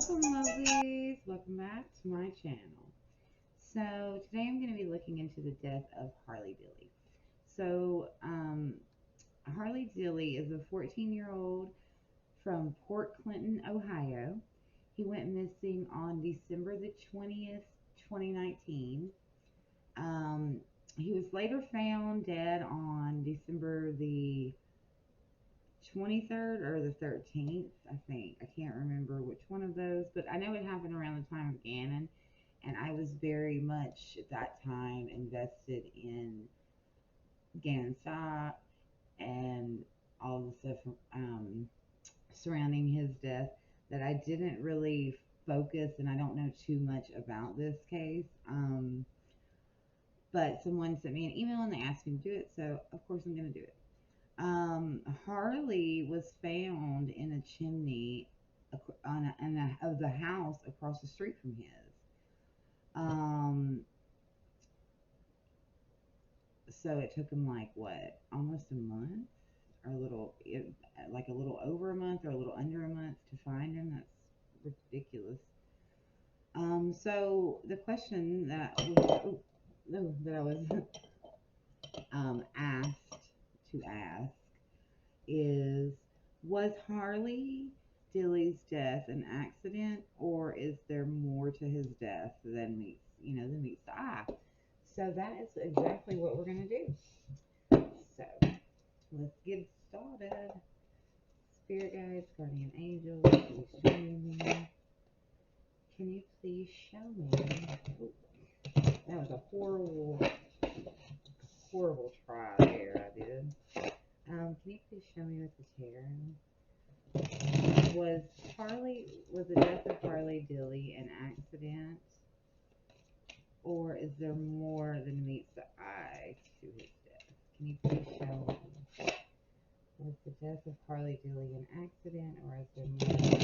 Welcome, lovelies. Welcome back to my channel. So today I'm going to be looking into the death of Harley Dilly. So Harley Dilly is a 14-year-old from Port Clinton, Ohio. He went missing on December the 20th, 2019. He was later found dead on December the 23rd or the 13th, I think. I can't remember which one of those, but I know it happened around the time of Gannon, and I was very much at that time invested in Gannon stock and all the stuff surrounding his death that I didn't really focus, and I don't know too much about this case. But someone sent me an email and they asked me to do it, so of course I'm going to do it. Harley was found in a chimney of the house across the street from his. So it took him like what, almost a month, or like a little over a month or a little under a month to find him. That's ridiculous. So the question that I was asked to ask is, was Harley Dilly's death an accident, or is there more to his death than meets the eye? So that is exactly what we're going to do. So let's get started. Spirit guides, guardian angels, please show me. Can you please show me? Ooh, that was a horrible try there I did. Can you please show me with the tarot? Was the death of Harley Dilly an accident, or is there more than meets the eye to his death? Can you please show me? Was the death of Harley Dilly an accident, or is there more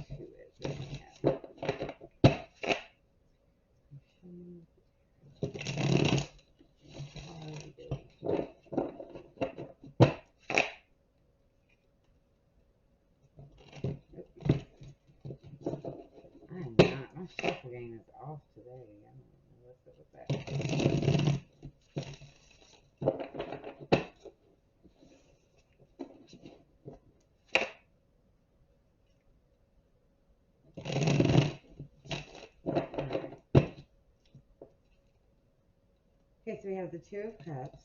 to it than we have? Show me Harley Dilly. My shuffle game is off today. I don't know what's up with that. Okay, so we have the Two of Cups,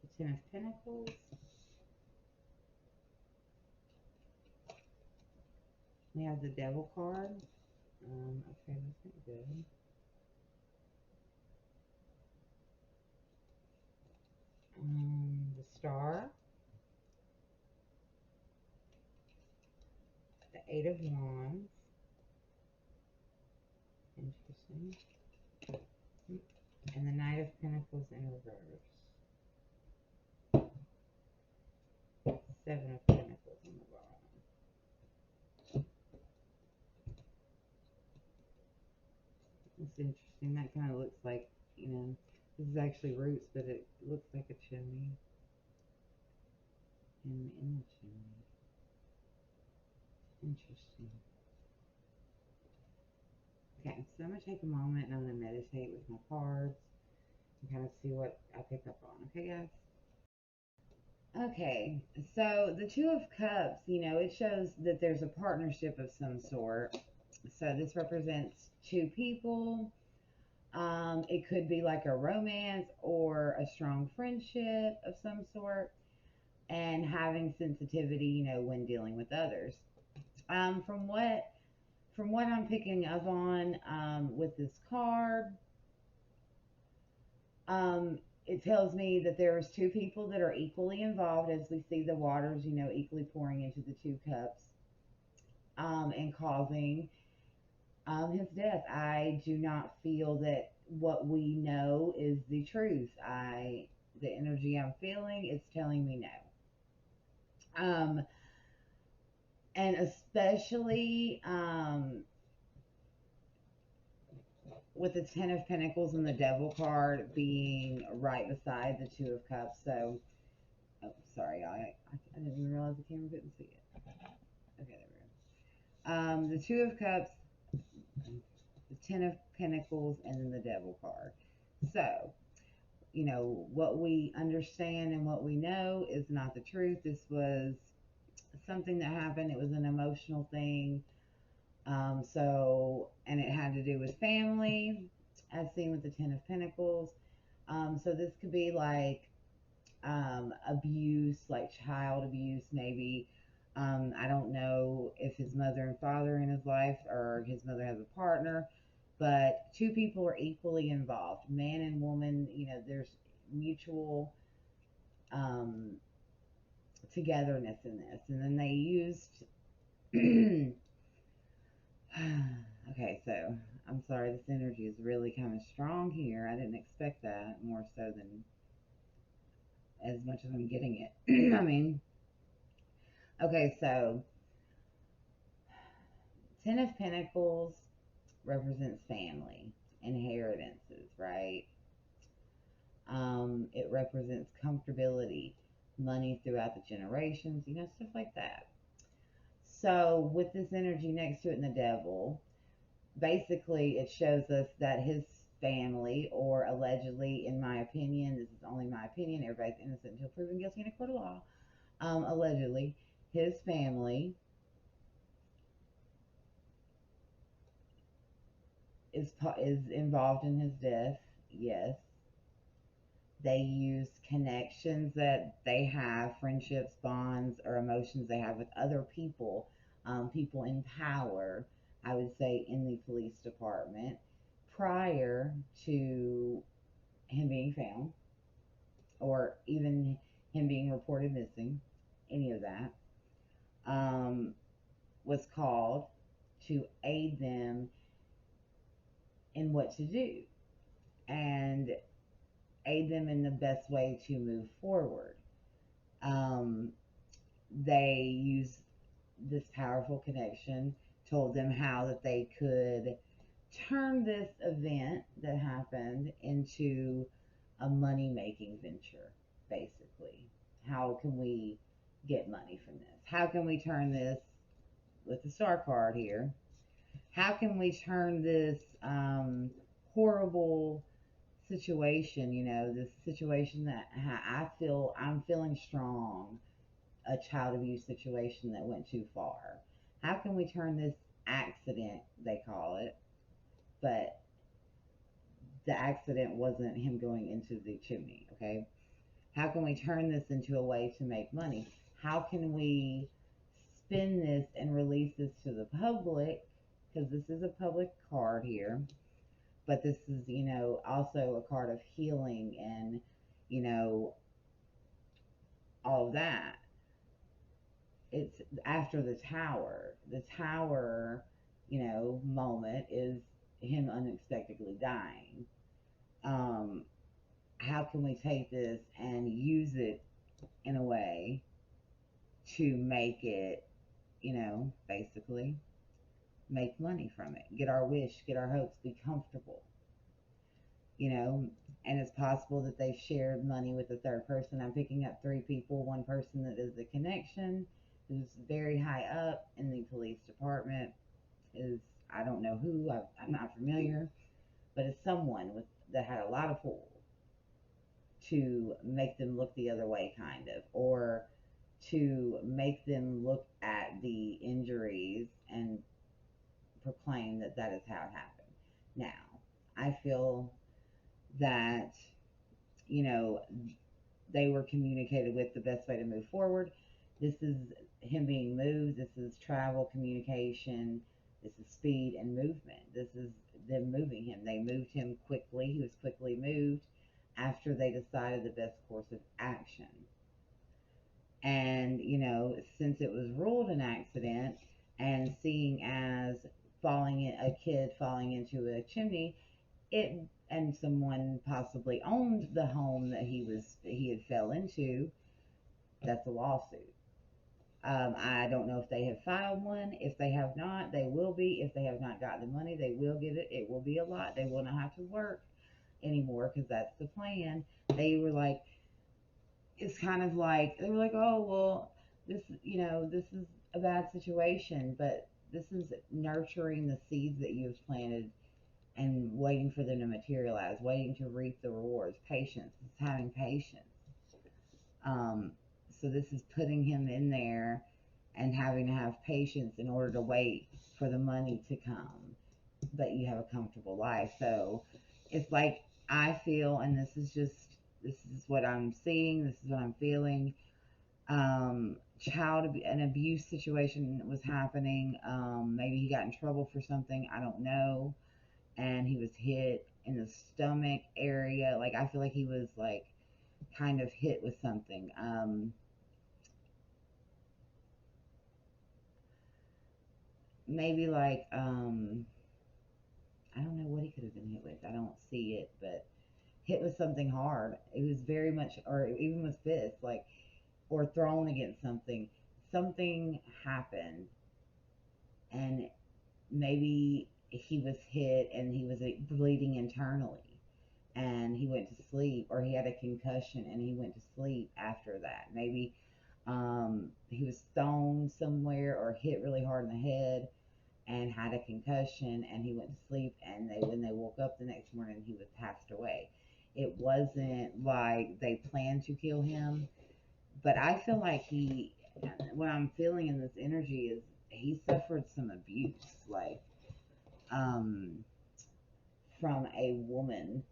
the Ten of Pentacles, we have the Devil card. Okay, that's not good. The Star, the Eight of Wands, interesting, and the Knight of Pentacles in reverse. Seven of Pentacles on the bottom. It's interesting. That kind of looks like, this is actually roots, but it looks like a chimney. In the chimney. Interesting. Okay, so I'm going to take a moment and I'm going to meditate with my cards and kind of see what I pick up on. Okay, guys? Okay, so the Two of Cups, it shows that there's a partnership of some sort. So this represents two people. It could be like a romance or a strong friendship of some sort, and having sensitivity, when dealing with others. From what I'm picking up on with this card, it tells me that there's two people that are equally involved, as we see the waters, equally pouring into the Two Cups, and causing his death. I do not feel that what we know is the truth. The energy I'm feeling is telling me no. And especially with the Ten of Pentacles and the Devil card being right beside the Two of Cups. So, oh, sorry, I didn't even realize the camera couldn't see it. Okay, The Two of Cups, the Ten of Pentacles, and then the Devil card. So, what we understand and what we know is not the truth. This was something that happened. It was an emotional thing. And it had to do with family, as seen with the Ten of Pentacles. So this could be like abuse, like child abuse, maybe. I don't know if his mother and father in his life or his mother has a partner, but two people are equally involved, man and woman. There's mutual um, togetherness in this. And then they used. Okay, so I'm sorry, this energy is really kind of strong here. I didn't expect that more so than as much as I'm getting it. I mean, okay, so Ten of Pentacles represents family, inheritances, right? It represents comfortability, money throughout the generations, stuff like that. So with this energy next to it in the devil, basically it shows us that his family, or allegedly, in my opinion, this is only my opinion, everybody's innocent until proven guilty in a court of law. Allegedly, his family is involved in his death. Yes, they use connections that they have, friendships, bonds, or emotions they have with other people, people in power, I would say, in the police department prior to him being found, or even him being reported missing, any of that, um, was called to aid them in what to do and aid them in the best way to move forward. Um, they used this powerful connection, told them how that they could turn this event that happened into a money making venture, basically. How can we get money from this? How can we turn this, with the star card here, how can we turn this horrible situation, this situation that I'm feeling strong, a child abuse situation that went too far. How can we turn this accident, they call it, but the accident wasn't him going into the chimney, okay? How can we turn this into a way to make money? How can we spin this and release this to the public? Because this is a public card here, but this is, also a card of healing and, you know, all of that. It's after the tower. The tower, moment is him unexpectedly dying. Um, how can we take this and use it in a way to make it, basically make money from it, get our wish, get our hopes, be comfortable, you know? And it's possible that they've shared money with a third person. I'm picking up three people. One person that is a connection, who's very high up in the police department, is, I don't know who, I'm not familiar, but it's someone that had a lot of pull to make them look the other way, kind of, or to make them look at the injuries and proclaim that that is how it happened. Now, I feel that, you know, they were communicated with the best way to move forward. This is him being moved. This is travel, communication. This is speed and movement. This is them moving him. They moved him quickly. He was quickly moved after they decided the best course of action. And, since it was ruled an accident, and seeing as a kid falling into a chimney, it and someone possibly owned the home that he had fell into, that's a lawsuit. I don't know if they have filed one. If they have not, they will be. If they have not got the money, they will get it. It will be a lot. They will not have to work anymore, because that's the plan. They were like, it's kind of like, they were like, oh, well, this is a bad situation, but this is nurturing the seeds that you've planted and waiting for them to materialize, waiting to reap the rewards. Patience. It's having patience. Um, so this is putting him in there and having to have patience in order to wait for the money to come, but you have a comfortable life. So it's like I feel, and this is what I'm seeing, this is what I'm feeling. An abuse situation was happening. Maybe he got in trouble for something, I don't know, and he was hit in the stomach area. Like I feel like he was like kind of hit with something. Maybe like I don't know what he could have been hit with. I don't see it, but hit with something hard. It was very much, or even with fists, like, or thrown against something. Something happened, and maybe he was hit and he was bleeding internally, and he went to sleep, or he had a concussion and he went to sleep after that. Maybe he was thrown somewhere or hit really hard in the head and had a concussion, and he went to sleep, and when they woke up the next morning he was passed away. It wasn't like they planned to kill him, but I feel like what I'm feeling in this energy is he suffered some abuse, like um from a womanly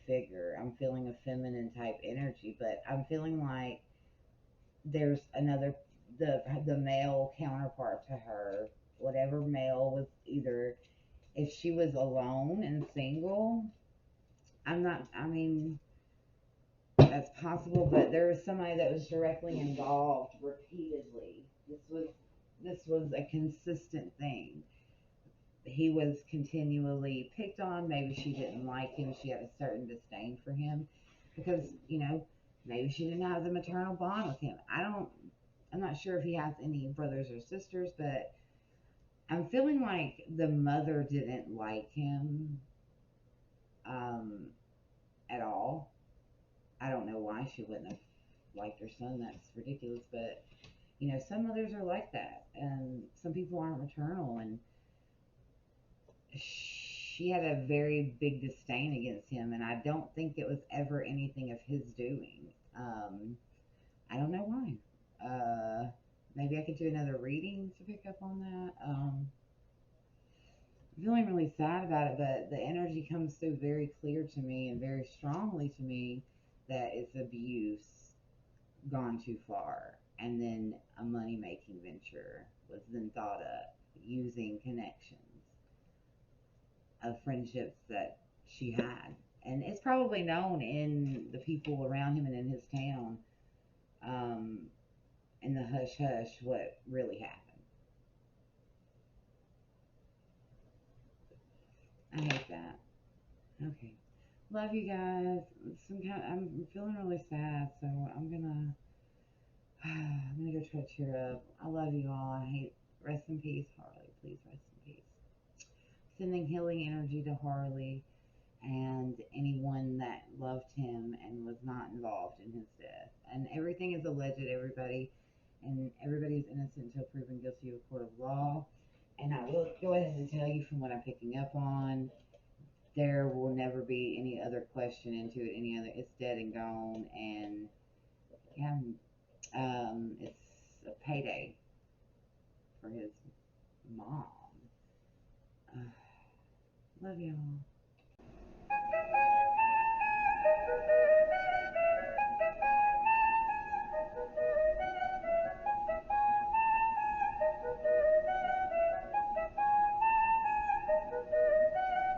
figure. I'm feeling a feminine type energy, but I'm feeling like there's another, the male counterpart to her, whatever male was, either if she was alone and single, I'm not, I mean, that's possible, but there was somebody that was directly involved repeatedly. This was a consistent thing. He was continually picked on. Maybe she didn't like him. She had a certain disdain for him because, maybe she didn't have the maternal bond with him. I'm not sure if he has any brothers or sisters, but I'm feeling like the mother didn't like him um, at all. I don't know why she wouldn't have liked her son. That's ridiculous. But, some mothers are like that. And some people aren't maternal. And she had a very big disdain against him. And I don't think it was ever anything of his doing. I don't know why. Maybe I could do another reading to pick up on that. I'm feeling really sad about it, but the energy comes through very clear to me and very strongly to me that it's abuse gone too far. And then a money making venture was then thought up using connections of friendships that she had. And it's probably known in the people around him and in his town, um, in the hush hush, what really happened. I hate that. Okay. Love you guys. I'm feeling really sad, so I'm gonna go try to cheer up. I love you all. I hate. Rest in peace, Harley. Please rest in peace. Sending healing energy to Harley and anyone that loved him and was not involved in his death. And everything is alleged, everybody, and everybody is innocent until proven guilty of a court of law. And I will go ahead and tell you from what I'm picking up on, there will never be any other question into it, any other, it's dead and gone. And yeah, it's a payday for his mom. Love y'all.